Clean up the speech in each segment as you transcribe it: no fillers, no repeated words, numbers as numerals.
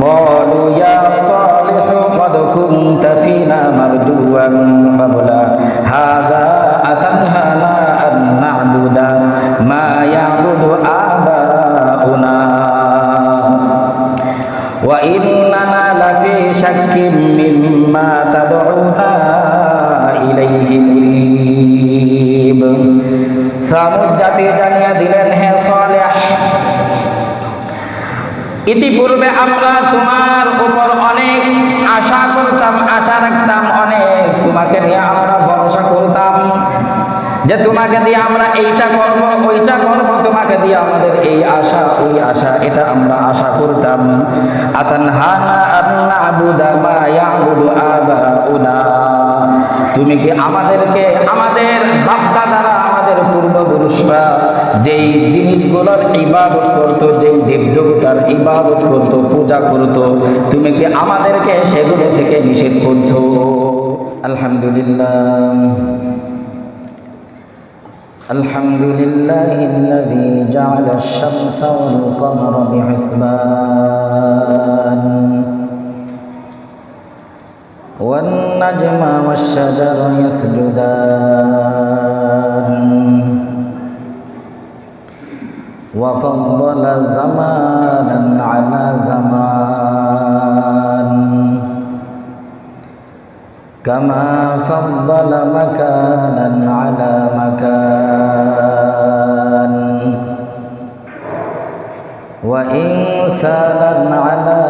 قالوا يا صالح قد كنت فينا مرجوا قبل هذا أتنهانا أن نعبد ما يعبد آباؤنا وإننا لفي شك مما تدعونا إليه مريب সামুদ জাতি জানিয়ে দিলেন, হে সালেহ, ইতিপূর্বে আমরা তোমার উপর অনেক আশা করতাম, আশা রাখতাম, অনেক তোমাকে নিয়ে আমরা ভরসা করতাম যে তোমাকে দিয়ে আমরা এইটা করব ওইটা করব, তোমাকে দিয়ে আমাদের এই আশা ওই আশা, এটা আমরা আশা করতাম। আতানহানা আন না'বুদা মা ইয়া'বুদু আবাউনা, তুমি কি আমাদেরকে আমাদের বাপ-দাদারা, আমাদের পূর্বপুরুষরা যেই জিনিসগুলোর ইবাদত করত, যেই দেবদেবতার ইবাদত করত, পূজা করত, তুমি কি আমাদেরকে সেগুলো থেকে নিষেধ করছো? আলহামদুলিল্লাহ আলহামদুলিল্লাহিল্লাযী জা'আলা আশ-শামসা ওয়াল কামারা বিহিসবান ওয়ান নাজমা ওয়াশ-শাজারু ইয়াসজুদান ওয়া ফাদ্দালা জামানান আলা জামান কামা ফাদ্দালা মাকানান আলা মাকান ওয়া ইনসানান আলা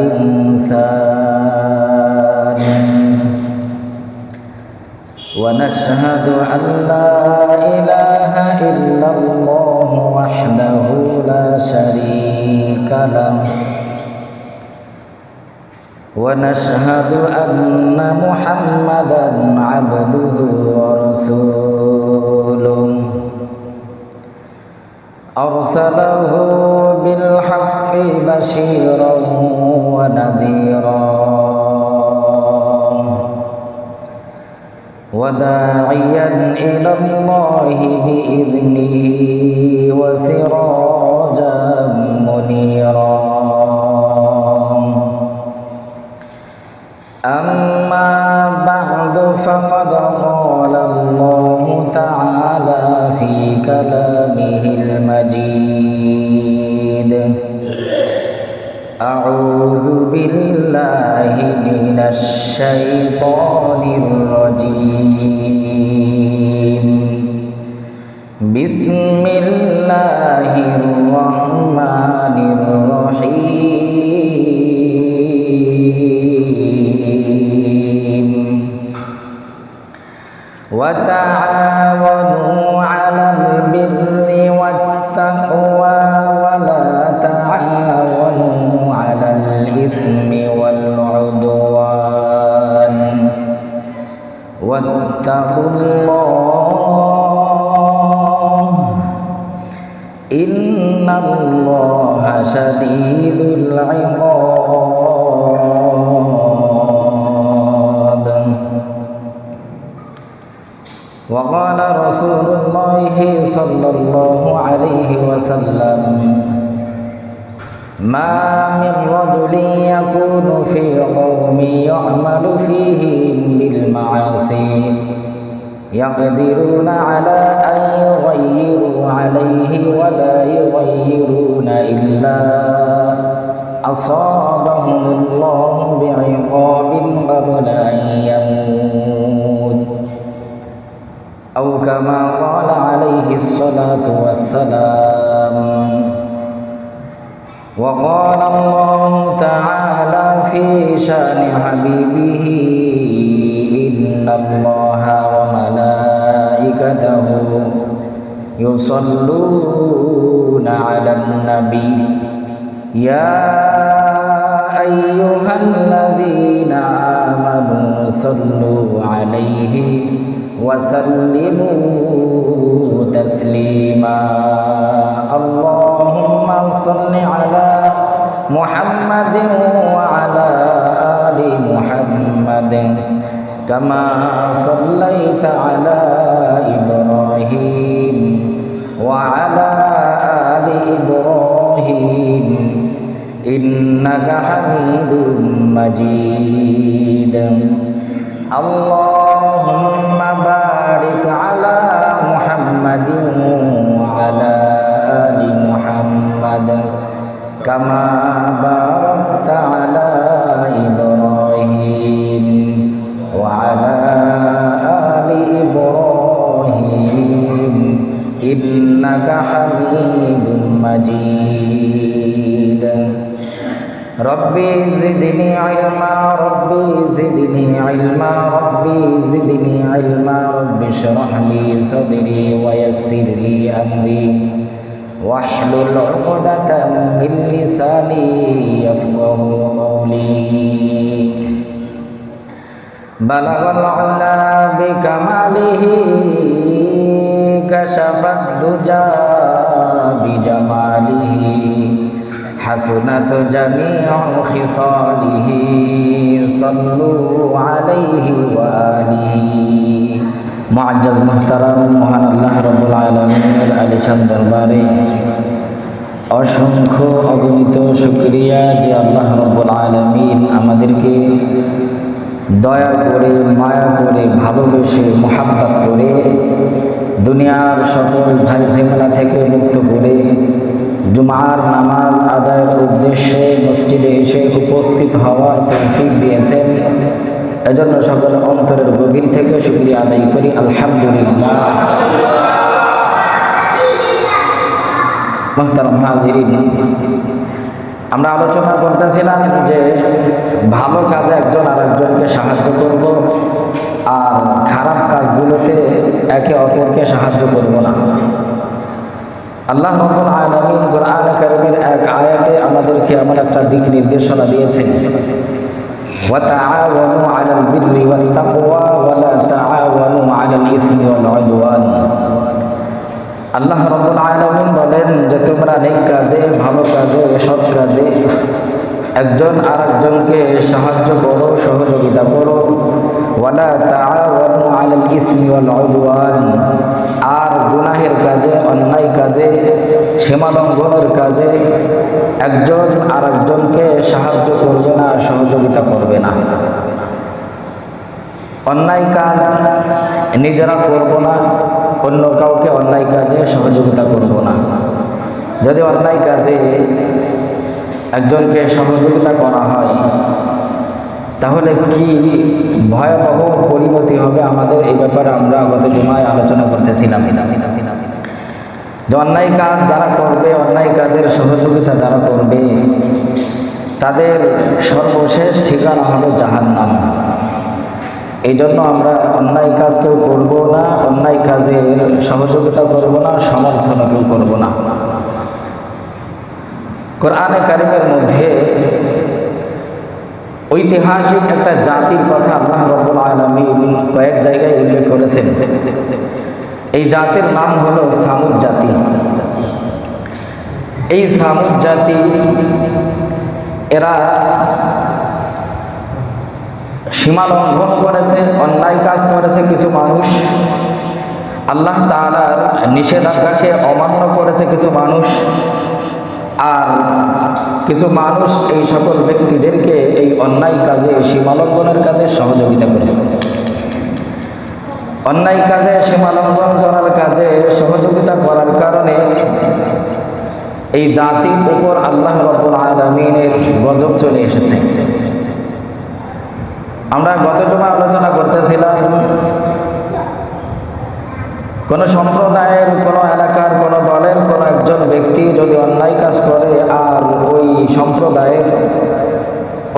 ইনসান ওয়া নাশহাদু আন লা ইলাহা ইল্লাল্লাহু ওয়াহদাহু লা শারীকা লাহু ونشهد أن محمدًا عبده ورسوله أرسله بالحق بشيرا ونذيرا وداعيا إلى الله بإذنه وسراجا منيرا أما بعد فقد قال الله تعالى في كلامه المجيد أعوذ بالله من الشيطان الرجيم بسم الله الرحمن الرحيم وتعاونوا على البر والتقوى ولا تعاونوا على الإثم والعدوان واتقوا الله إن الله شديد العقاب وقال رسول الله صلى الله عليه وسلم ما من رجل يكون في قوم يعمل فيهم بالمعاصي يقدرون على أن يغيروا عليه ولا يغيرون إلا أصابهم الله بعقاب قبل أن يموت أو كما قال عليه الصلاة والسلام وقال الله تعالى في شأن حبيبه إن الله وملائكته يصلون على النبي يا أيها الذين آمنوا صلوا عليه وسلموا تسليما اللهم صل على محمد وعلى آل محمد كما صليت على إبراهيم وعلى آل إبراهيم ইন্নাকা হামিদুম মাজিদ। আল্লাহুম্মা বারিক আলা মুহাম্মাদিন ওয়া আলা আলি মুহাম্মাদ কামা বারাকতা আলা ইব্রাহিম ওয়া আলা আলি ইব্রাহিম ইন্নাকা হামিদুম মাজিদ। রব্বি জিদনি ইলমা রব্বি জিদনি ইলমা রব্বি জিদনি ইলমা রব্বি ইশরাহ লি সাদরি ওয়া ইয়াসসির লি আমরি واحلل عقدة من لساني يفقهوا قولي بلغ العلا بكماله كشف الدجى بجماله حسنت جميع خصاله صلوا عليه وآله। মুআজ্জাজ মুহতারাম মহান আল্লাহ রাব্বুল আলামিনের আলিশান দরবারে অসংখ্য অগণিত শুকরিয়া যে আল্লাহ রাব্বুল আলামিন আমাদেরকে দয়া করে মায়া করে ভালোবেসে মোহাব্বত করে দুনিয়ার সকল ঝামেলা থেকে মুক্ত করে জুমার নামাজ আদায়ের উদ্দেশ্যে মসজিদে এসে উপস্থিত হওয়ার তৌফিক দিয়েছেন। এজন্য সকল অন্তরের গভীর থেকে শুকরিয়া আদায় করি আলহামদুলিল্লাহ। মুহতারাম হাজিরিন, আমরা আলোচনা করতেছিলাম যে ভালো কাজে একজন আরেকজনকে সাহায্য করব আর খারাপ কাজগুলোতে একে অপরকে সাহায্য করব না। আল্লাহ রাব্বুল আলামিন কোরআনে কারীমের এক আয়াতে আমাদেরকে এমন একটা দিক নির্দেশনা দিয়েছেন, وتعاونوا على البر والتقوى ولا تعاونوا على الإثم والعدوان। আল্লাহ রাব্বুল আলামিন বলেন যে তোমরা নেক কাজে, ভালো কাজে, সৎ কাজে একজন আরেকজনকে সাহায্য করো, সহযোগিতা করো। ওয়ালা তাআওয়ানু আলাল ইসমি ওয়াল উদওয়ান, আর গুনাহের কাজে, অন্যায় কাজে, সীমালঙ্ঘনের কাজে একজন আরেকজনকে সাহায্য করবে না, সহযোগিতা করবে না। অন্যায় কাজ নিজেরা করব না, অন্য কাউকে অন্যায় কাজে সহযোগিতা করব না। যদি অন্যায় কাজে একজনকে সহযোগিতা করা হয় তাহলে কি ভয়াবহ পরিণতি হবে আমাদের, এই ব্যাপারে আমরা গত জুমায় আলোচনা করতেছিলাম। যে অন্যায় কাজ যারা করবে, অন্যায় কাজের সহযোগিতা যারা করবে তাদের সর্বশেষ ঠিকানা হবে জাহান্নাম। এই জন্য আমরা অন্যায় কাজ কেউ করবো না, অন্যায় কাজের সহযোগিতা করব না, সমর্থন কেউ করবো না। কোরআনে কারীমের মধ্যে ঐতিহাসিক একটা জাতির কথা আল্লাহ রাব্বুল আলামিন কয়েক জায়গায় উল্লেখ করেছেন। এই জাতির নাম হলো সামুদ জাতি। এই সামুদ জাতি এরা সীমা লঙ্ঘন করেছে, অন্যায় কাজ করেছে কিছু মানুষ, আল্লাহ তাআলার নিষেধাজ্ঞাকে অমান্য করেছে কিছু মানুষ, আর কিছু মানুষ এই সকল ব্যক্তিদেরকে এই অন্যায় কাজে, সীমালঙ্ঘনের কাজে সহযোগিতা করে। অন্যায় কাজে, সীমালঙ্ঘন করার কাজে সহযোগিতা করার কারণে এই জাতির উপর আল্লাহ রাব্বুল আলামিনের গজব চলে এসেছে। আমরা গত জুমা আলোচনা করতেছিলাম, কোন সম্প্রদায়ের, কোন এলাকার, কোন দলের কোন একজন ব্যক্তি যদি অন্যায় কাজ করে আর ওই সম্প্রদায়ের,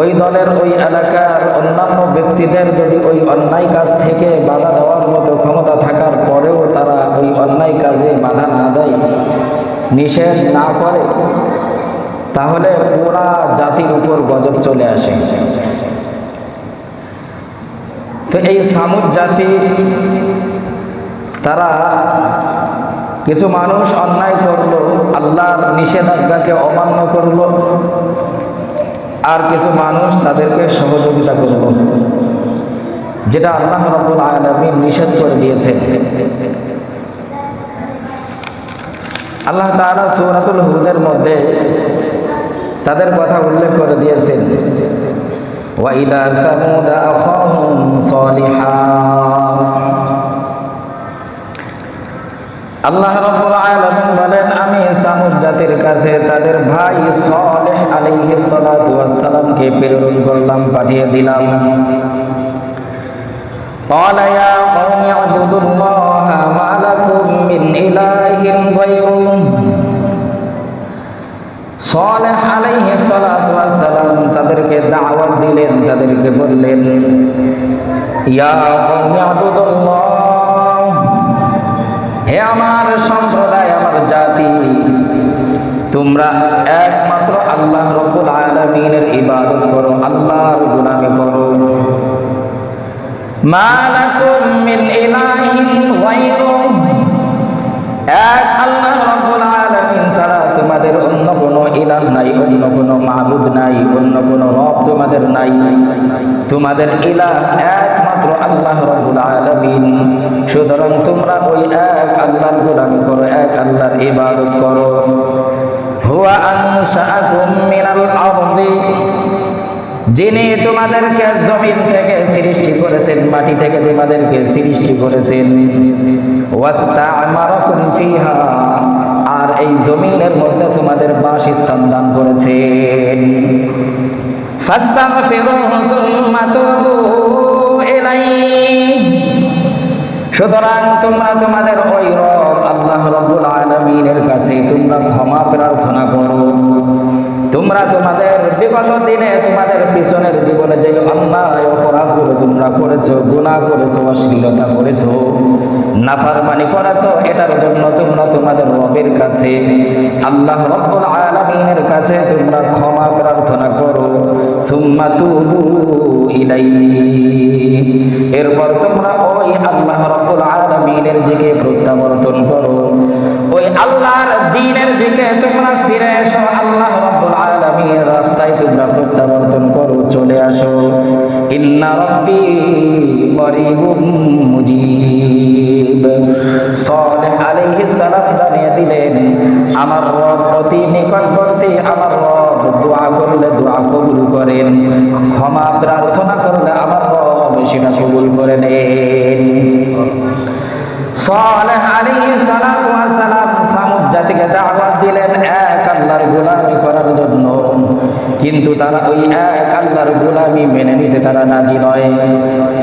ওই দলের, ওই এলাকার অন্যান্য ব্যক্তিদের যদি ওই অন্যায় কাজ থেকে বাধা দেওয়ার মতো ক্ষমতা থাকার পরেও তারা ওই অন্যায় কাজে বাধা না দেয়, নিষেধ না করে, তাহলে পুরা জাতির উপর গজব চলে আসে। তো এই সামুদ জাতি, তারা কিছু মানুষ অন্যায় করলো, আল্লাহর নিষেধাজ্ঞাকে অমান্য করলো, আর কিছু মানুষ তাদেরকে সহযোগিতা করলো, যেটা আল্লাহ রাব্বুল আলামিন নিষেধ করে দিয়েছেন। আল্লাহ তাআলা সূরাতুল হুদের মধ্যে তাদের কথা উল্লেখ করে দিয়েছেন। ওয়া ইলা সামুদ আখাহুম সালিহা, আল্লাহ রাব্বুল আলামিন বলেন আমি সামুদ জাতির কাছে তাদের ভাই সালেহ আলাইহিস সালাতু ওয়াস সালামকে প্রেরণ করলাম, পাঠিয়ে দিলাম। قال يا قوم اعبدوا الله ما لكم من إله غيره, সালেহ আলাইহিস সালাতু ওয়াস সালাম তাদেরকে দাওয়াত দিলেন, তাদেরকে বললেন ইয়া কওমি আবুদুল্লাহ, হে আমার সম্প্রদায়, আমার জাতি, তোমরা একমাত্র আল্লাহ রাব্বুল আলামিনের ইবাদত করো, আল্লাহর গোলামি করো। মা লাকুম মিন ইলাহিন গায়রুহু, এক আল্লাহ রাব্বুল আলামিন ছাড়া তোমাদের অন্য কোনো ইলাহ নাই, অন্য কোনো মাবুদ নাই, অন্য কোনো রব তোমাদের নাই। তোমাদের ইলাহ একমাত্র আল্লাহ রাব্বুল আলামিন। সুতরাং তোমরা ওই এক আল্লাহর গোলামি করো, এক আল্লাহর ইবাদত করো। হুয়া আনশাআকুম মিনাল আরদি, যিনি তোমাদেরকে জমিন থেকে সৃষ্টি করেছেন, মাটি থেকে তোমাদেরকে সৃষ্টি করেছেন। ওয়াস্তা'মারাকুম ফিহা, আর এই জমিনের মধ্যে তোমাদের বাসস্থান দান করেছেন। ফাস্তাগফিরুহু সুম্মা তুবু ইলাইহি, সুতরাং তোমরা তোমাদের ওই রব আল্লাহ রাব্বুল আলামিনের কাছে তোমরা ক্ষমা প্রার্থনা করো। তোমরা তোমাদের বিগত দিনে তোমাদের পিছনের জীবনে যে অন্যায় অপরাধগুলো তোমরা করেছো, গুনাহ করেছো, অশ্লীলতা করেছো, নাফরমানি করেছো, এটার জন্য তোমরা তোমাদের রবের কাছে আল্লাহ রাব্বুল আলামিনের কাছে তোমরা ক্ষমা প্রার্থনা করো। সুম্মা তুবু ইলাইহি, এরপর তোমরা ওই আল্লাহ রাব্বুল আলামিনের দিকে প্রত্যাবর্তন করো, ওই আল্লাহর দ্বীনের দিকে তোমরা ফিরে এসো, আল্লাহ রাব্বুল আলামিনের রাস্তায় তোমরা প্রত্যাবর্তন করো, চলে আসো। ইন্না রাব্বি করিবুম মুজিব, সালেহ আলাইহিস সালাম জানিয়ে দিলেন আমার রব অতি নিকটবর্তী, আমার রব দোয়া করলে দোয়া কবুল করেন, ক্ষমা প্রার্থনা করলে আমার রব সেটা কবুল করে নেন। সালেহ আলাইহিস সালাতু ওয়াস সালাম সামুদ জাতিকে দাওয়াত দিলেন এক আল্লাহর গোলামি করার জন্য, কিন্তু তারা ওই এক আল্লাহর গোলামি মেনে নিতে তারা রাজি নয়।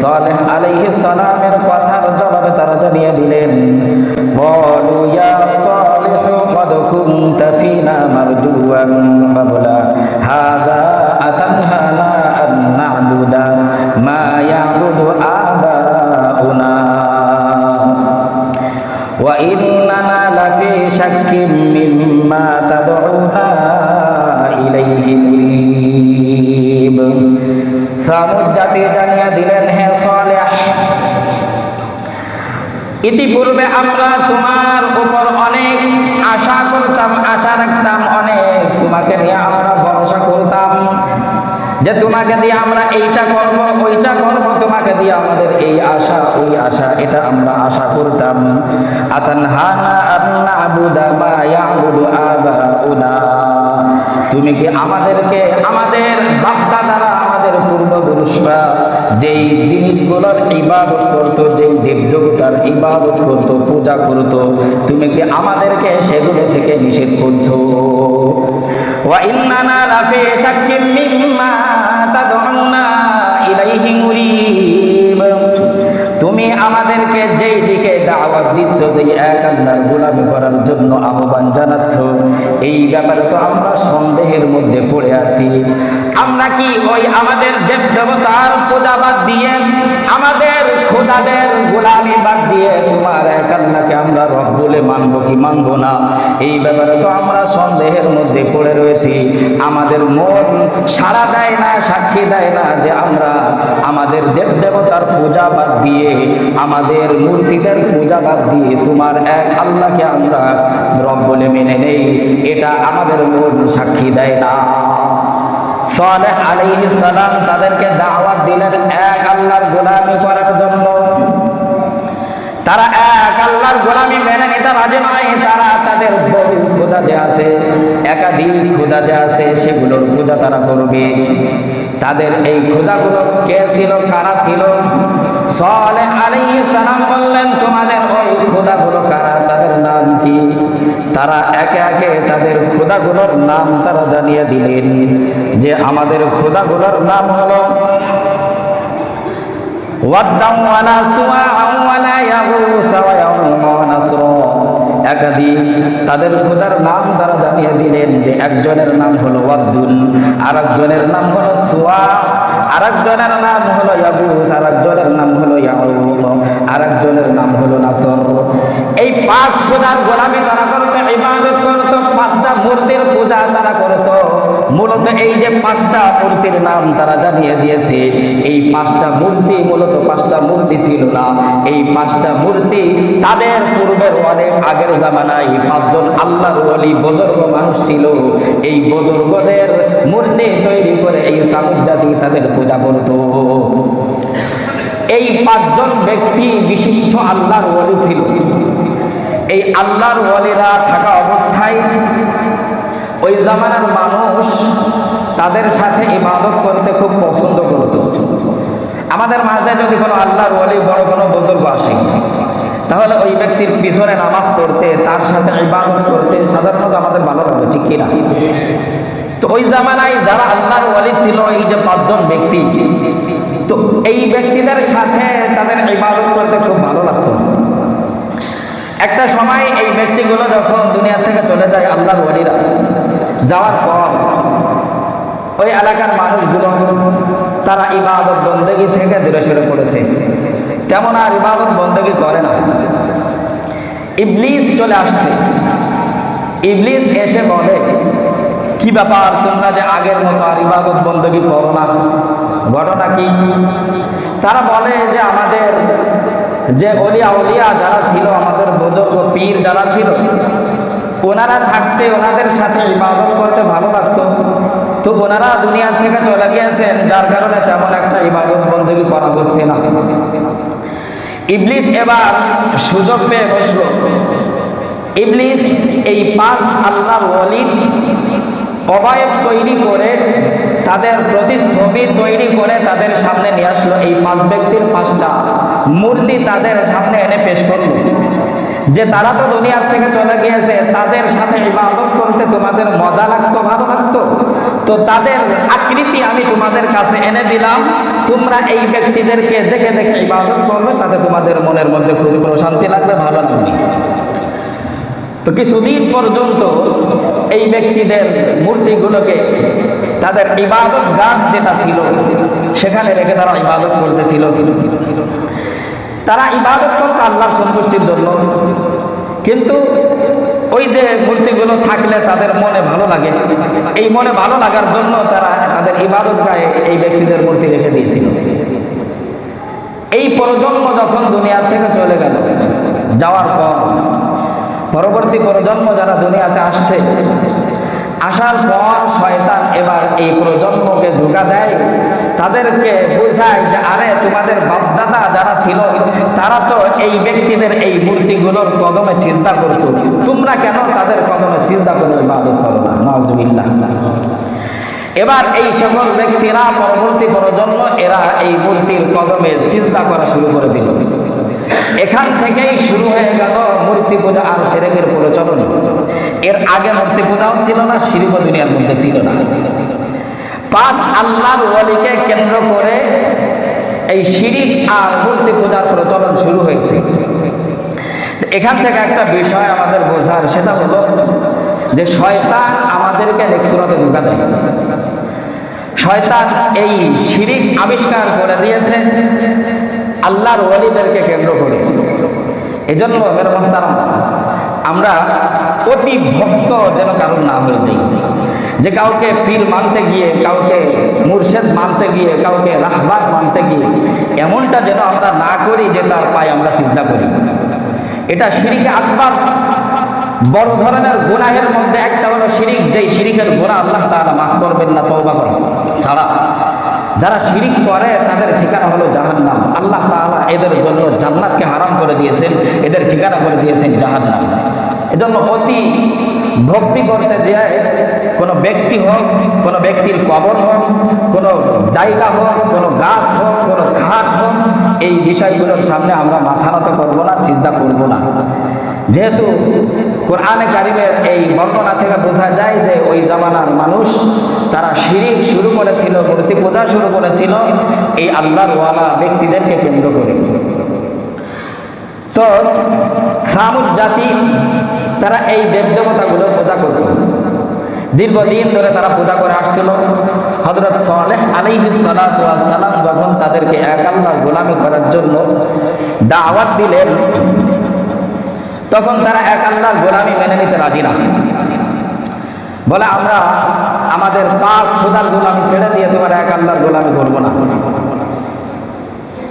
সালেহ আলাইহিস সালামের কথার জবাবে তারা জানিয়ে দিলেন ক্বালু ইয়া সালিহু ক্বাদ কুনতা ফীনা মারজুওয়ান ক্বাবলা হাযা আতানহানা আন না'বুদা মা ইয়া'বুদু আবাউনা ওয়া ইন্নানা লাফি শাক্কিম মিম্মা তাদউনা ইলাইহি মুরিব। সামুদ জাতি জানিয়ে দিলেন হে সালেহ, ইতিপূর্বে আমরা তোমার উপর অনেক আশা করতাম, আশা রাখতাম, অনেক তোমাকে নিয়ে আমরা ভরসা করতাম যে তোমাকে দিয়ে আমরা এইটা করব, ওইটা করব, তোমাকে দিয়ে আমাদের এই আশা ওই আশা, এটা আমরা আশা করতাম। আতানহানা আন না'বুদা মা ইয়া'বুদু আবাউনা, তুমি কি আমাদেরকে আমাদের বাপ-দাদারা, আমাদের পূর্বপুরুষরা যেই জিনিসগুলোর ইবাদত করত, যেই দেবদেবতার ইবাদত করত, পূজা করত, তুমি কি আমাদেরকে সেগুলো থেকে নিষেধ করছো? ওয়া ইন্নানা লাফি শাক্কিম মিম্মা তাদউনা ইলাইহি মুরিব, তুমি আমাদেরকে যেই দিকে দাওয়াত দিচ্ছ, যেই এক আল্লাহর গোলামি করার জন্য আহ্বান জানাচ্ছ, এই ব্যাপারে তো আমরা সন্দেহের মধ্যে পড়ে আছি। আমরা কি ওই আমাদের দেব দেবতার পূজা বাদ দিয়ে, আমাদের খোদাদের গোলামি বাদ দিয়ে তোমার এক আল্লাহকে আমরা রব বলে মানব কি মানব না, এই ব্যাপারে তো আমরা সন্দেহের মধ্যে পড়ে রয়েছি। আমাদের মন সাড়া দেয় না, সাক্ষী দেয় না যে আমরা আমাদের দেব দেবতার পূজা বাদ দিয়ে, আমাদের মূর্তিদের পূজা বাদ দিয়ে তোমার এক আল্লাহকে আমরা রব বলে মেনে নেই, এটা আমাদের মন সাক্ষী দেয় না। সালেহ আলাইহিস সালাম তাদেরকে দাওয়াত দিলেন এক আল্লাহর গোলামি করার জন্য। তারা এক আল্লাহর গোলামি মেনে নিতে রাজি নয়। তারা তাদের বহু খোদা যে আছে, একাধিক খোদা যে আছে, সেগুলোর পূজা তারা করবে। তাদের এই খোদাগুলো কে ছিল, কারা ছিল? সালেহ আলাইহিস সালাম বললেন, তোমাদের ওই খোদাগুলো কারা, তাদের নাম কি? তারা একে একে তাদের খোদাগুলোর নাম তারা জানিয়ে দিলেন যে আমাদের খোদাগুলোর নাম হলো একাধিক তাদের খোদার নাম তারা জানিয়ে দিলেন যে একজনের নাম হলো ওয়াদ্দুন, আরেকজনের নাম হলো সুয়া, আরেকজনের নাম হলো ইয়াগুস, আরেকজনের নাম হলো ইয়াউক, আরেকজনের নাম হলো নাসর। এই পাঁচ খোদার গোলামি তারা করত, ইবাদত করত, পাঁচটা মূর্তির পূজা তারা করত। মূলত এই যে পাঁচটা মূর্তির নাম তারা জানিয়ে দিয়েছে, এই পাঁচটা মূর্তি মূলত পাঁচটা মূর্তি ছিল না। এই পাঁচটা মূর্তি তাদের পূর্বের অনেক আগের জামানায় পাঁচজন আল্লাহর ওলি বুজুর্গ মানুষ ছিল। এই বুজুর্গদের মূর্তি তৈরি করে এই সামুদ জাতি তাদের পূজা করত। এই পাঁচজন ব্যক্তি বিশিষ্ট আল্লাহর ওলি ছিল। এই আল্লাহর ওলিরা থাকা অবস্থায় ওই জামানার মানুষ তাদের সাথে ইবাদত করতে খুব পছন্দ করত। আমাদের মাঝে যদি কোনো আল্লাহর ওলি বড় কোনো বুজুর্গ আসে, তাহলে ওই ব্যক্তির পিছনে নামাজ পড়তে, তার সাথে ইবাদত করতে সাধারণত আমাদের ভালো লাগে, ঠিক কিনা? তো ওই জামানায় যারা আল্লাহর ওলি ছিল, এই যে পাঁচজন ব্যক্তি, তো এই ব্যক্তিদের সাথে তাদের ইবাদত করতে খুব ভালো লাগতো। একটা সময় এই ব্যক্তিগুলো যখন দুনিয়া থেকে চলে যায়, আল্লাহর ওলিরা যাওয়ার পর ওই এলাকার মানুষগুলো তারা ইবাদত বন্দেগী থেকে দূরে সরে পড়েছে, তেমন আর ইবাদত বন্দেগী করে না। ইবলিস চলে আসছে। ইবলিস এসে বলে, কি ব্যাপার, তোমরা যে আগের মতো আর ইবাদত বন্দেগী করো না, ঘটনা কি? তারা বলে যে আমাদের যে অলিয়া যারা ছিল, আমাদের বুজুর্গ পীর যারা ছিল, ওনারা থাকতে ওনাদের সাথে ইবাদত করতে ভালো লাগতো। তো ওনারা দুনিয়া থেকে চলে গিয়েছেন, যার কারণে তেমন একটা ইবাদত বন্দেগী করা হচ্ছে না। ইবলিস এবার সুযোগ পেয়ে বসলো। ইবলিস এই পাঁচ আল্লাহর ওলির অবয়ব তৈরি করে, তাদের প্রতিছবি তৈরি করে তাদের সামনে নিয়ে আসলো। এই পাঁচ ব্যক্তির পাঁচটা মূর্তি তাদের সামনে এনে পেশ করলো যে তারা তো দুনিয়ার থেকে চলে গিয়েছে, তাদের সাথে ইবাদত করতে তোমাদের মজা লাগতো, ভালো লাগতো, তো তাদের আকৃতি আমি তোমাদের কাছে এনে দিলাম। তোমরা এই ব্যক্তিদেরকে দেখে দেখে ইবাদত করবে, তাতে তোমাদের মনের মধ্যে খুবই প্রশান্তি লাগবে, ভালো লাগবে। তো কিছুদিন পর্যন্ত এই ব্যক্তিদের মূর্তিগুলোকে তাদের ইবাদত গাহ যেটা ছিল সেখানে রেখে তারা ইবাদত করতেছিল। তারা ইবাদত করত আল্লাহর সন্তুষ্টির জন্য, কিন্তু ওই যে মূর্তিগুলো থাকলে তাদের মনে ভালো লাগে, এই মনে ভালো লাগার জন্য তারা তাদের ইবাদত গায়ে এই ব্যক্তিদের মূর্তি রেখে দিয়েছিল। এই প্রজন্ম যখন দুনিয়া থেকে চলে গেল, যাওয়ার পর পরবর্তী প্রজন্ম যারা দুনিয়াতে আসছে, আসার পর শয়তান এবার এই প্রজন্মকে ধোঁকা দেয়, তাদেরকে বোঝায় যে আরে তোমাদের বাপদাদা যারা ছিল তারা তো এই ব্যক্তিদের এই মূর্তিগুলোর কদমে সিজদা করত, তোমরা কেন তাদের কদমে সিজদা করে ইবাদত করো না? নাউজুবিল্লাহ। এবার এই সকল ব্যক্তিরা পরবর্তী প্রজন্ম এরা এই মূর্তির কদমে সিজদা করা শুরু করে দিল। এখান থেকেই শুরু হয়ে গেল মূর্তি পূজা আর শিরকের প্রচলন। এর আগে মূর্তি পূজাও ছিল না, শিরকও দুনিয়ার মধ্যে ছিল না। পাঁচ আল্লাহর ওলিকে কেন্দ্র করে এই শিরিক আর মূর্তি পূজার প্রচলন শুরু হয়েছে। এখান থেকে একটা বিষয় আমাদের বোঝার, সেটা হলো যে শয়তান আমাদেরকে এক সূরাতে ধোঁকা দেয়। শয়তান এই শিরিক আবিষ্কার করে দিয়েছে আল্লাহর ওলিদেরকে কেন্দ্র করে। এজন্য মেরে মুহতারাম, আমরা অতি ভক্ত যেন কারণ না হয়ে যাই, যে কাউকে পীর মানতে গিয়ে, কাউকে মুর্শেদ মানতে গিয়ে, কাউকে রাহবার মানতে গিয়ে এমনটা যেন আমরা না করি যে তার পায়ে আমরা চিন্তা করি। এটা শিরিকে আকবার, বড় ধরনের গুনাহের মধ্যে একটা হলো শিরিক, যেই শিরিকের গুনাহ আল্লাহ তাআলা মাফ করবেন না তওবা করা ছাড়া। যারা শিরিক করে তাদের ঠিকানা হলো জাহান্নাম। আল্লাহ তাআলা এদের জন্য জান্নাতকে হারাম করে দিয়েছেন, এদের ঠিকানা করে দিয়েছেন জাহান্নাম। এজন্য অতি ভক্তি করতে যায় কোনো ব্যক্তি হোক, কোনো ব্যক্তির কবর হোক, কোনো জায়গা হোক, কোনো গাছ হোক, কোনো খাট হোক, এই বিষয়গুলোর সামনে আমরা মাথা নত করবো না, সিজদা করবো না। যেহেতু কোরআনে কারিমের এই বর্ণনা থেকে বোঝা যায় যে ওই জামানার মানুষ তারা শিরিক শুরু করেছিল, মূর্তি পূজা শুরু করেছিল এই আল্লাহর ওয়ালা ব্যক্তিদেরকে কেন্দ্র করে। তো সামুদ জাতি তারা এই দেবদেবতাগুলো পূজা করত, দীর্ঘদিন ধরে তারা পূজা করে আসছিল। হযরত সালেহ আলাইহিস সালাতু ওয়াস সালাম যখন তাদেরকে এক আল্লাহর গোলামি করার জন্য দাওয়াত দিলেন, তখন তারা এক আল্লাহর গোলামি মেনে নিতে রাজি না। বলে আমরা আমাদের 5 খোদার গোলামি ছেড়ে দিয়ে তোমার এক আল্লাহর গোলামি করব না।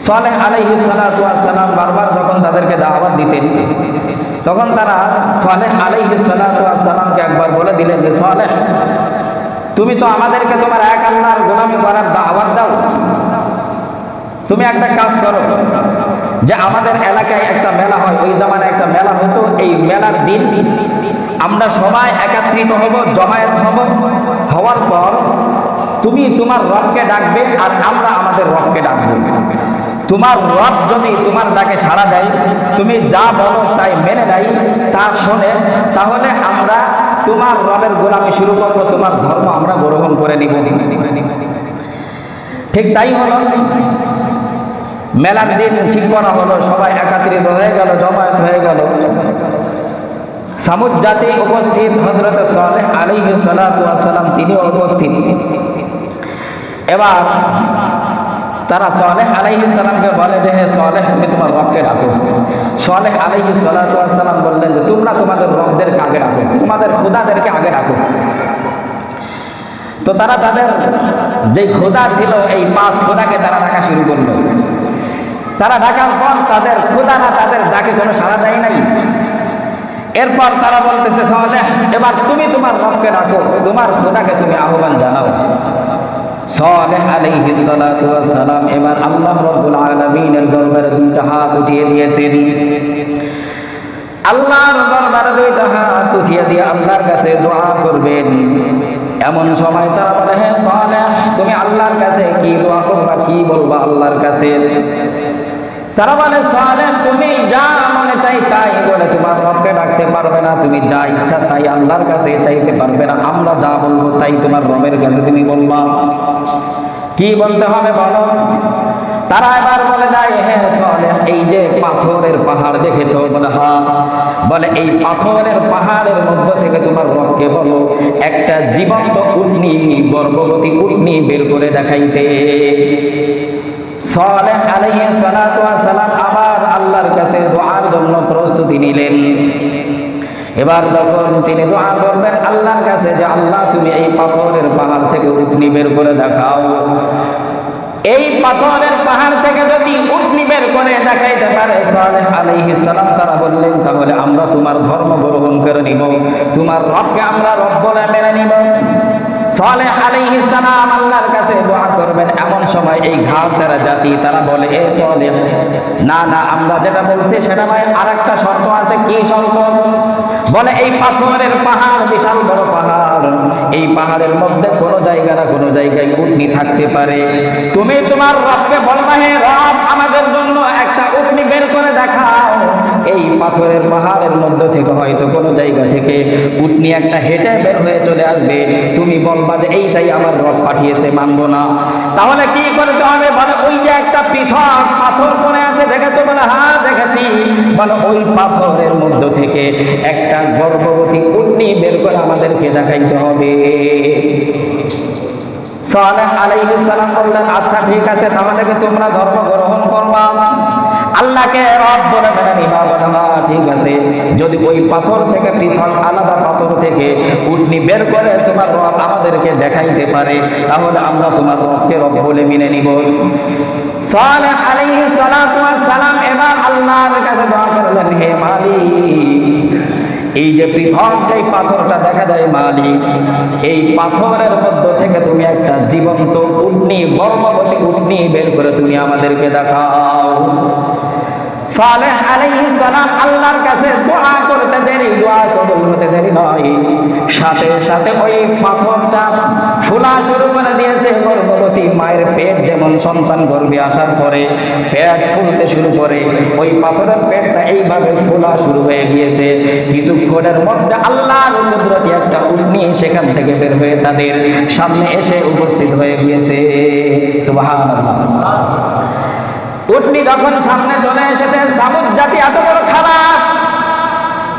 সালেহ আলাইহিস সালাতু ওয়াস সালাম বারবার যখন তাদেরকে দাওয়াত দিতেন, তখন তারা সালেহ আলাইহিস সালাতু ওয়াস সালামকে একবার বলে দিলেন যে সালেহ, তুমি তো আমাদেরকে তোমার এক আল্লাহর গোলামি করার দাওয়াত দাও, তুমি একটা কাজ করো যে আমাদের এলাকায় একটা মেলা হয়, ওই জামানায় একটা মেলা হতো, এই মেলার দিন আমরা সবাই একত্রিত হব, জমায়েত হব, হওয়ার পর তুমি তোমার রবকে ডাকবে আর আমরা আমাদের রবকে ডাকবো। তোমার রব যদি তোমার ডাকে সাড়া দেয়, তুমি যা বলো তাই মেনে নেয়, তা শোনে, তাহলে আমরা তোমার রবের গোলামি শুরু করবো, তোমার ধর্ম আমরা গ্রহণ করে নিব। ঠিক তাই হলো। মেলার দিন ঠিক করা হলো, সবাই একত্রিত হয়ে গেল, জমায়েত হয়ে গেল। সামুদ জাতি উপস্থিত, হযরত সালেহ আলাইহিস সালাতু ওয়াস সালাম তিনিও উপস্থিত। এবার তারা সালেহ আলাইহিস সালামকে বলে যে হে সালেহ, তুমি তোমার রবকে ডাকো। সালেহ আলাইহিস সালাতু ওয়াস সালাম বললেন যে তোমরা তোমাদের রবদেরকে আগে ডাকো, তোমাদের খোদাদেরকে আগে ডাকো। তো তারা তাদের যে খোদা ছিল এই 5 খোদাকে তারা ডাকা শুরু করলো। তারা ডাকার পর তাদের খোদারা তাদের ডাকে কোনো সাড়া দেয় নাই। এরপর তারা বলতেছে সালেহ, এবার তুমি তোমার রবকে ডাকো, তোমার খোদাকে তুমি আহ্বান জানাও। সালেহ আলাইহিস সালাতু ওয়াস সালাম এবার আল্লাহ রাব্বুল আলামিনের দরবারে 2টা হাত উঠিয়ে দিয়েছেন। আল্লাহর দরবারে 2টা হাত উঠিয়ে দিয়ে আল্লাহর কাছে দোয়া করবেন। এমন সময় তারা বলে হে সালেহ, তুমি আল্লাহর কাছে কি দোয়া করবা, কি বলবা আল্লাহর কাছে? তারা বলে সালেহ, তুমি যা মনে চাই তাই বলে তোমার রবকে ডাকতে পারবে না, তুমি যা ইচ্ছা তাই আল্লাহর কাছে চাইতে পারবে না, আমরা যা বলবো তাই তোমার রবের কাছে তুমি বলবা। কি বলতে হবে বলো? তারা এবার বলে দেয় হে সালেহ, এই যে পাথরের পাহাড় দেখেছো? বলে হ্যাঁ। বলে এই পাথরের পাহাড়ের মধ্য থেকে তোমার রবকে বলো একটা জীবন্ত উটনি, গর্ভবতী উটনি বের করে দেখাইতে। সালেহ আলাইহিস সালাতু ওয়াস সালাম আবার আল্লাহর কাছে দোয়ার জন্য প্রস্তুতি নিলেন। এবার যখন তিনি দোয়া করবেন আল্লাহর কাছে যে আল্লাহ তুমি এই পাথরের পাহাড় থেকে উটনি বের করে দেখাও, এই পাথরের পাহাড় থেকে যদি উটনি বের করে দেখাইতে পারে সালেহ আলাইহিস সালাম তারা বললেন তাহলে আমরা তোমার ধর্ম গ্রহণ করে নিব, তোমার রবকে আমরা রব বলে মেনে নিব। সালেহ আলাইহিস সালাম আল্লাহর কাছে দোয়া করবেন, এমন সময় এই ঘাড় জাতি তারা বলে এ সালেহ, না না, আমরা যেটা বলছি সেটা নয়, আরেকটা শর্ত আছে। কি শর্ত? বলে এই পাথরের পাহাড় বিশাল বড় পাহাড়, এই পাহাড়ের মধ্যে কোনো জায়গা না কোনো জায়গায় উটনি থাকতে পারে, তুমি তোমার রবকে বলবা হে রব আমাদের জন্য একটা উটনি বের করে দেখাও। এই পাথরের পাহাড়ের মধ্য থেকে হয়তো কোনো জায়গা থেকে উটনি একটা হেঁটে বের হয়ে চলে আসবে, তুমি বলবা যে এইটাই আমার রব পাঠিয়েছে, মানবো না। তাহলে কি করতে হবে? বলে ওই যে একটা পৃথক পাথর পড়ে আছে দেখেছো? বলে হ্যাঁ দেখেছি। বলে ওই পাথরের মধ্য থেকে একটা গর্ভবতী উটনি বের করে আমাদেরকে দেখাইতে হবে। সালেহ আলাইহিস সালাম বললেন আচ্ছা ঠিক আছে, তাহলে কি তোমরা ধর্ম গ্রহণ করবা, আল্লাহকে রব বলে মেনে নিবা? বলে হ্যাঁ ঠিক আছে, যদি ওই পাথর থেকে পৃথক আলাদা পাথর থেকে উটনি বের করে তোমার রব আমাদেরকে দেখাইতে পারে তাহলে আমরা তোমার রবকে রব বলে মেনে নিব। সালেহ আলাইহিস সালাতু ওয়াস সালাম এবার আল্লাহর কাছে দোয়া করলেন হে মালিক, এই যে পৃথক যে পাথরটা দেখা যায় মালিক, এই পাথরের মধ্য থেকে তুমি একটা জীবন্ত উটনি, গর্ভবতী উটনি বের করে তুমি আমাদেরকে দেখাও। সালেহ আলাইহিস সালাম আল্লাহর কাছে দোয়া করতে দেরি, দোয়া কবুল হতে দেরি নয়, সাথে সাথে ওই পাথরটা ফোলা শুরু করে দিয়েছে। গর্ভবতী মায়ের পেট যেমন সন্তান গর্ভে আসার পরে পেট ফুলতে শুরু করে, ওই পাথরের পেটটা এইভাবে ফোলা শুরু হয়ে গিয়েছে। কিছুক্ষণের মধ্যে আল্লাহর কুদরতি একটা উটনি সেখান থেকে বের হয়ে তাদের সামনে এসে উপস্থিত হয়ে গিয়েছে। সুবহানাল্লাহ। উটনি যখন সামনে চলে এসেছে, সামুদ জাতি এত বড় খারাপ,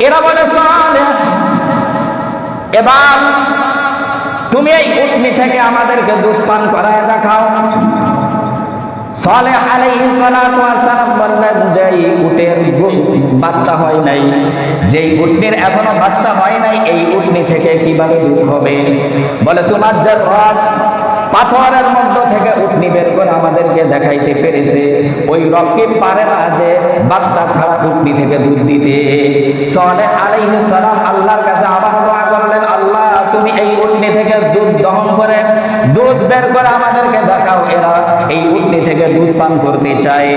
এরা বলে সালেহ, এবার তুমি এই উটনি থেকে আমাদেরকে দুধ পান করায় দেখাও। সালেহ আলাইহিস সালাতু ওয়াস সালাম বললেন, যেই উটের বাচ্চা হয় নাই, যেই উটনির এখনো বাচ্চা হয় নাই, এই উটনি থেকে কিভাবে দুধ হবে? বলে তোমার যে রব পাথরের মধ্য থেকে উটনি বের করে আমাদেরকে দেখাইতে পেরেছে, ওই রব কি পারে না যে বাচ্চা ছাড়া উটনি থেকে দুধ দিতে? সালেহ আলাইহিস সালাম আল্লাহর কাছে আবার দোয়া করলেন, আল্লাহ তুমি এই উটনি থেকে দুধ দহন করে দুধ বের করে আমাদেরকে দেখাও। এরা এই উটনি থেকে দুধ পান করতে চায়।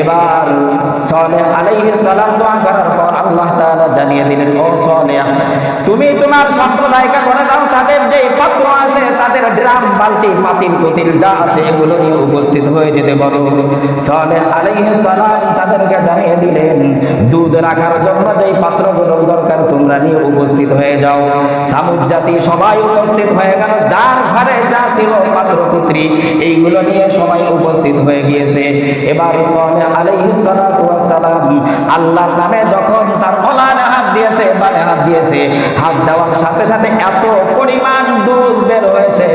এবার সালেহ আলাইহিস সালাম দোয়া করার পর আল্লাহ তাআলা জানিয়ে দিলেন, ও সালেহ তুমি তোমার সম্প্রদায়কে বলে দাও, তাদের যে পাত্র আছে, তাদের ড্রাম, বালতি, পাতিল পুতিল যা আছে এগুলো নিয়ে উপস্থিত হয়ে যেতে বলো। সালেহ আলাইহিস সালাম তাদেরকে জানিয়ে দিলেন, দুধ রাখার জন্য যেই পাত্রগুলোর দরকার তোমরা নিয়ে উপস্থিত হয়ে যাও। সামুদ জাতি সবাই উপস্থিত হয়ে গেল, যার ঘরে যা ছিল পাত্রপুত্রী এইগুলো নিয়ে সবাই উপস্থিত হয়ে গিয়েছে। এবার সালেহ আলাইহিস সালাতু ওয়াস সালাম আল্লাহর নামে যখন তার ওলানে হাত দিয়েছে, বামে হাত দিয়েছে, হাত দেওয়ার সাথে সাথে এত পরিমাণ দুধ বের হয়েছে,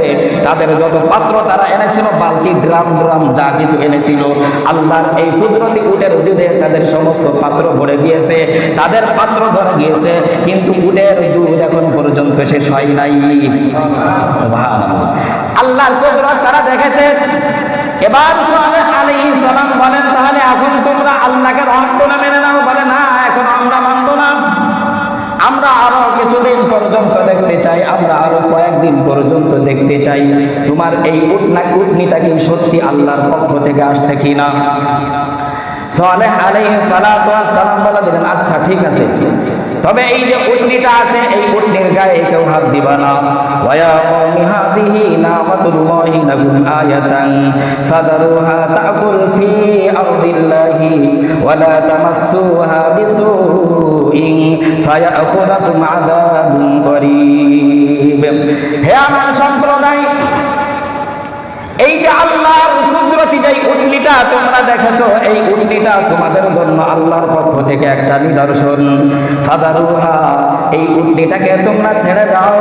তাদের যত পাত্র তারা এনেছিল, বালতি, ড্রাম যা কিছু এনেছিল, আল্লাহর এই কুদরতি উটের দুধে তাদের সমস্ত পাত্র ভরে গিয়েছে, তাদের পাত্র ভরে গিয়েছে, কিন্তু উটের দুধ এখন পর্যন্ত শেষ হয় নাই। সুবহানাল্লাহ। আল্লাহর কুদরত তারা দেখেছে। এবার সালেহ আলাইহিস সালাম বলেন, তাহলে এখন তোমরা আল্লাহকে রব বলে মেনে নাও। বলে না, এখন আমরা মানব না, আমরা আরো কিছুদিন পর্যন্ত দেখতে চাই, আমরা আরো কয়েকদিন পর্যন্ত দেখতে চাই তোমার এই উটনিটা কি সত্যি আল্লাহর পক্ষ থেকে আসছে কিনা। সালেহ আলাইহিস সালাতু ওয়াস সালাম বলে দিলেন, আচ্ছা ঠিক আছে, তবে এই যে উটনিটা আছে, এই উটনির গায়ে কেউ হাত দিবা না। ওয়া কওমি হাযিহি নামাতুল্লাহি লাকুম আয়াতান ফাদারুহা তাকুল ফি আরদিল্লাহি ওয়া লা তামাসসুহা বিসুইন ফায়াখুযাকুম আযাবুন করিব। হে আমার সম্প্রদায়, এই যে আল্লাহর কুদরতি যে উটনিটা তোমরা দেখেছো, এই উটনিটা তোমাদের জন্য আল্লাহর পক্ষ থেকে একটা নিদর্শন। ফাদারুহা, এই উটনিটাকে তোমরা ছেড়ে দাও।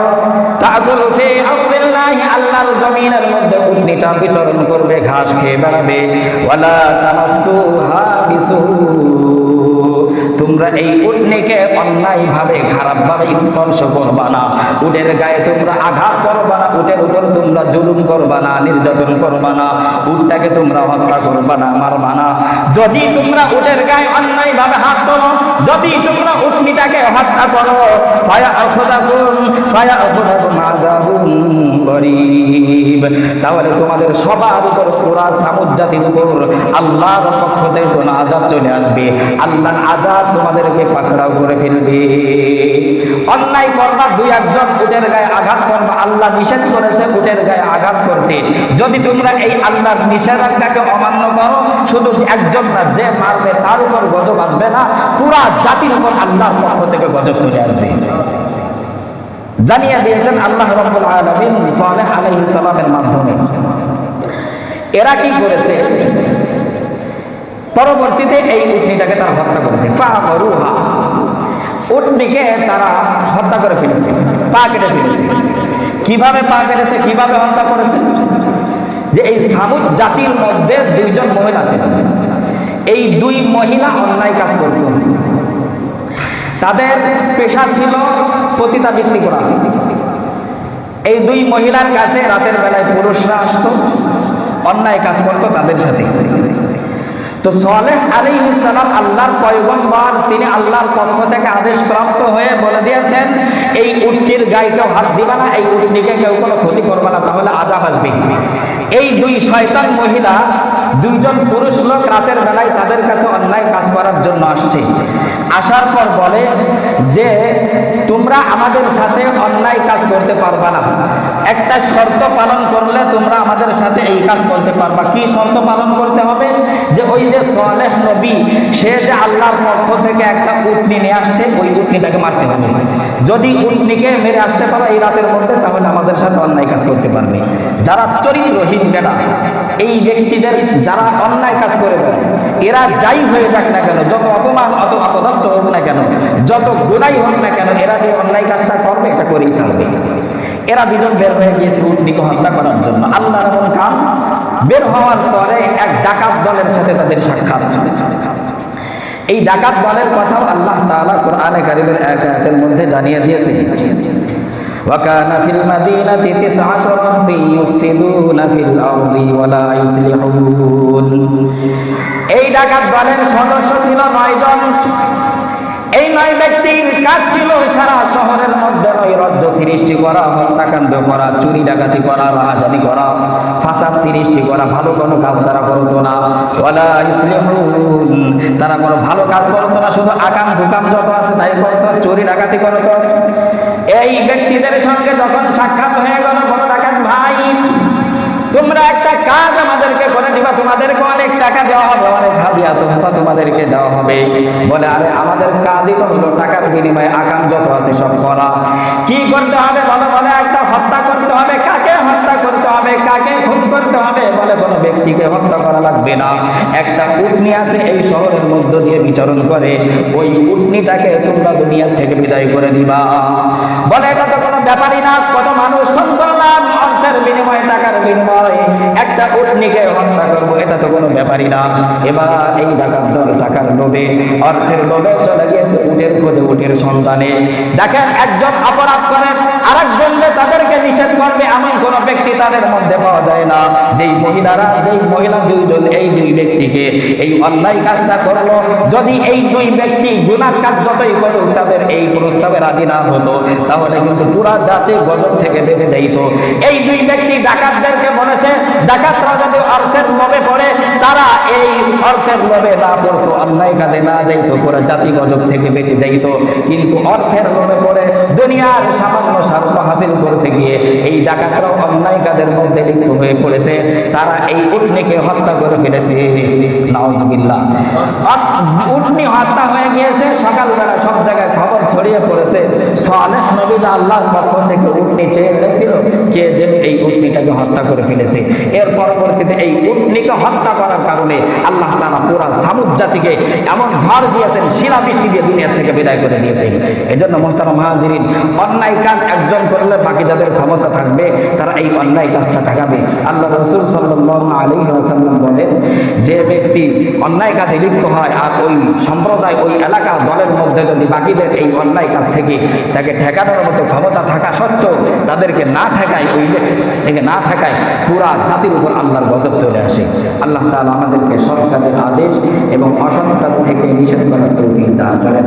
তাকুল ফি আরদিল্লাহি, আল্লাহর জমিনের মধ্যে উটনিটা বিচরণ করবে, ঘাস খেয়ে বেড়াবে। ওয়ালা তামাসসুহা বিসু, তোমরা এই উটনিকে অন্যায় ভাবে, খারাপ ভাবে স্পর্শ করবা না, উটের গায়ে তোমরা আঘাত করবা না, উটের উপর তোমরা জুলুম করবা না, নির্যাতন করবা না, উটটাকে তোমরা হত্যা করবা না, মারবা না। যদি তোমরা উটের গায়ে অন্যায় ভাবে হাত তোলো, যদি তোমরা উটনিটাকে হত্যা করো, ফায়াখুযাকুম আযাবুন করিব, তাহলে তোমাদের সবার উপর, পুরা সামুদ জাতির উপর আল্লাহর পক্ষ থেকে কোন আযাব চলে আসবে, আল্লাহর আযাব তোমাদেরকে পাকড়াও করে ফেলবে। অন্যায় করবা, দুই একজন উটের গায়ে আঘাত করবা, আল্লাহ নিষেধ করেছে উটের গায়ে আঘাত করতে। যদি তোমরা এই আল্লাহর নিষেধাজ্ঞাকে অমান্য করো, শুধু একজন না, যে মারবে তার উপর গজব আসবে না, পুরা জাতির উপর আল্লাহর পক্ষ থেকে গজব চলে আসবে। জানিয়ে দিয়েছেন আল্লাহ রাব্বুল আলামিন সালেহ আলাইহিস সালামের মাধ্যমে। এরা কি করেছে? পরবর্তীতে এই উটনিটাকে তারা হত্যা করেছে। ফাআরুহা, উটনিকে তারা হত্যা করে ফেলেছে, পা কেটে ফেলেছে। কিভাবে পা কেটেছে, কিভাবে হত্যা করেছে? যে এই সামুদ জাতির মধ্যে দুইজন মহিলা ছিল, এই দুই মহিলা অন্যায় কাজ করত। তাদের পেশা ছিল পতিতা বিক্রি করা। এই দুই মহিলার কাছে রাতের বেলায় পুরুষরা আসতো, অন্যায় কাজ করতো তাদের সাথে। তো সালেহ আলাইহিস সালাম আল্লাহর পয়গম্বর, তিনি আল্লাহর পক্ষ থেকে আদেশ প্রাপ্ত হয়ে বলে দিয়েছেন এই উটনির গায়ে কেউ হাত দিবা না, এই উটনিকে কেউ কোনো ক্ষতি করবে না, তাহলে আযাব আসবে। এই দুই শয়তান মহিলা, দুইজন পুরুষ লোক রাতের বেলায় তাদের কাছে অন্যায় কাজ করার জন্য আসছে। আসার পর বলে যে তোমরা আমাদের সাথে অন্যায় কাজ করতে পারবা না, একটা শর্ত পালন করলে তোমরা আমাদের সাথে এই কাজ করতে পারবা। কি শর্ত পালন করতে হবে? যে ওই যে সালেহ নবী, সে যে আল্লাহর পক্ষ থেকে একটা উটনি নিয়ে আসছে, ওই উটনিটাকে মারতে হবে। যদি উটনিকে মেরে আসতে পারো এই রাতের মধ্যে, তাহলে আমাদের সাথে অন্যায় কাজ করতে পারবে। যারা চরিত্রহীন বেটা, এই ব্যক্তিদের যারা অন্যায় কাজ করে, এরা যাই হয়ে যাক না কেন, যত অপমান অত অপদস্থ হোক না কেন, যত গুনাই হোক না কেন, এরা যে অন্যায় কাজটা করবে এটা করেই ছাড়বে। এরা দুজন বের হয়ে গিয়েছে উটনিকে হত্যা করার জন্য। আল্লাহর এমন কাম, বের হওয়ার পরে এক ডাকাত দলের সাথে তাদের সাক্ষাৎ। এই ডাকাত দলের কথাও আল্লাহ তাআলা কোরআনে কারীমের এক আয়াতের মধ্যে জানিয়ে দিয়েছেন। وَكَانَ فِي الْمَدِينَةِ تِسْعَةُ رَهْطٍ يُفْسِدُونَ فِي الْأَرْضِ وَلَا يُصْلِحُونَ। এই ডাকাত দলের সদস্য ছিল 9 জন। এই 9 ব্যক্তির কাজ ছিল সারা শহরের মধ্যে নৈরাজ্য সৃষ্টি করা, হত্যাকাণ্ড করা, চুরি ডাকাতি করা, রাহাজানি করা, ফাসাদ সৃষ্টি করা। ভালো কোনো কাজ তারা করতো না। ওয়ালা ইসলিহুন, তারা কোনো ভালো কাজ করতো না, শুধু আকাম বুকাম যত আছে তাই করতো, চুরি ডাকাতি করতো। এই ব্যক্তিদের সঙ্গে যখন সাক্ষাৎ হয়ে গেল, বড় ডাকাত ভাই, তোমরা একটা কাজ আমাদেরকে করে দিবা, তোমাদেরকে অনেক টাকা দেওয়া হবে, অনেক হাদিয়া তোহফা তোমাদেরকে দেওয়া হবে। বলে আরে আমাদের কাজই তো হলো টাকার বিনিময়ে আকাম যত আছে সব করা। কি করতে হবে বলো? বলে একটা হত্যা করতে হবে। কাকে হত্যা করতে হবে? কাকে খুন করতে হবে? বলে কোনো ব্যক্তিকে হত্যা করা লাগবে না, একটা উটনি আছে এই শহরের মধ্য দিয়ে বিচরণ করে, ওই উটনিটাকে তোমরা দুনিয়া থেকে বিদায় করে দিবা। বলে এটা তো কোনো ব্যাপারই না, কত মানুষ খুন করলাম, অর্থের বিনিময়ে, টাকার বিনিময়ে একটা উটনিকে হত্যা করবো, এটা তো কোনো ব্যাপারই না। এবার এই ডাকাত দল টাকার লোভে, অর্থের লোভে চলে গিয়েছে উটের খোঁজে, উটের সন্ধানে। দেখেন একজন অপরাধ করে আরেকজন তাদেরকে নিষেধ করবে, এমন কোন ব্যক্তি তাদের মধ্যে পাওয়া যায় না। যেই মহিলা দুইজন, এই দুই ব্যক্তিকে এই অন্যায় কাজটা করলো, যদি এই দুই ব্যক্তি গুনাহ কাজ যতই করুক তাদের এই প্রস্তাবে রাজি না হতো, তাহলে কিন্তু পুরা জাতি গজব থেকে বেঁচে যাইত। এই দুই ব্যক্তি ডাকাতদেরকে বলেছে, ডাকাতরা যদি অর্থের লোভে পড়ে, তারা এই অর্থের লোভে না পড়তো, অন্যায় কাজে না যাইতো, পুরা জাতি গজব থেকে বেঁচে যাইত। কিন্তু অর্থের লোভে পড়ে দুনিয়ার সামান্য স্বার্থ হাসিল করতে গিয়ে এই ডাকাতরা অন্যায় কাজের মধ্যে লিপ্ত হয়ে পড়েছে, তারা এই উটনিকে হত্যা করে ফেলেছে। নাউজুবিল্লাহ। উটনি হত্যা হয়ে গিয়েছে, সকালবেলা সব জায়গায় খবর ছড়িয়ে পড়েছে। সালেহ নবী আল্লাহর পক্ষ থেকে উটনি চেয়েছিল, কে যেন এই উটনিটাকে হত্যা করে ফেলেছে। এর পরবর্তীতে এই উটনিকে হত্যা করার কারণে আল্লাহ তাআলা পুরা সামুদ জাতিকে এমন ঝড় দিয়েছেন, শিলাবৃষ্টি দিয়ে দুনিয়া থেকে বিদায় করে দিয়েছেন। এজন্য মুহতারাম হাজিরিন, অন্যায় কাজ একজন করলে বাকি যাদের ক্ষমতা থাকবে তারা এই অন্যায় কাজটা ঠেকাবে। আল্লাহ রাসূল সাল্লাল্লাহু আলাইহি ওয়াসাল্লাম বলেন, যে ব্যক্তি অন্যায় কাজে লিপ্ত হয় আর ওই সম্প্রদায়, ওই এলাকা দলের মধ্যে যদি বাকিদের এই অন্যায় কাজ থেকে তাকে ঠেকানোর মতো ক্ষমতা থাকা সত্ত্বেও তাদেরকে না ঠেকায়, ওই থেকে না ঠেকায়, পুরা জাতির উপর আল্লাহর গজব চলে আসে। আল্লাহ তাআলা আমাদেরকে সৎ কাজের আদেশ এবং অসৎ কাজ থেকে নিষেধ করার তৌফিক দান করেন।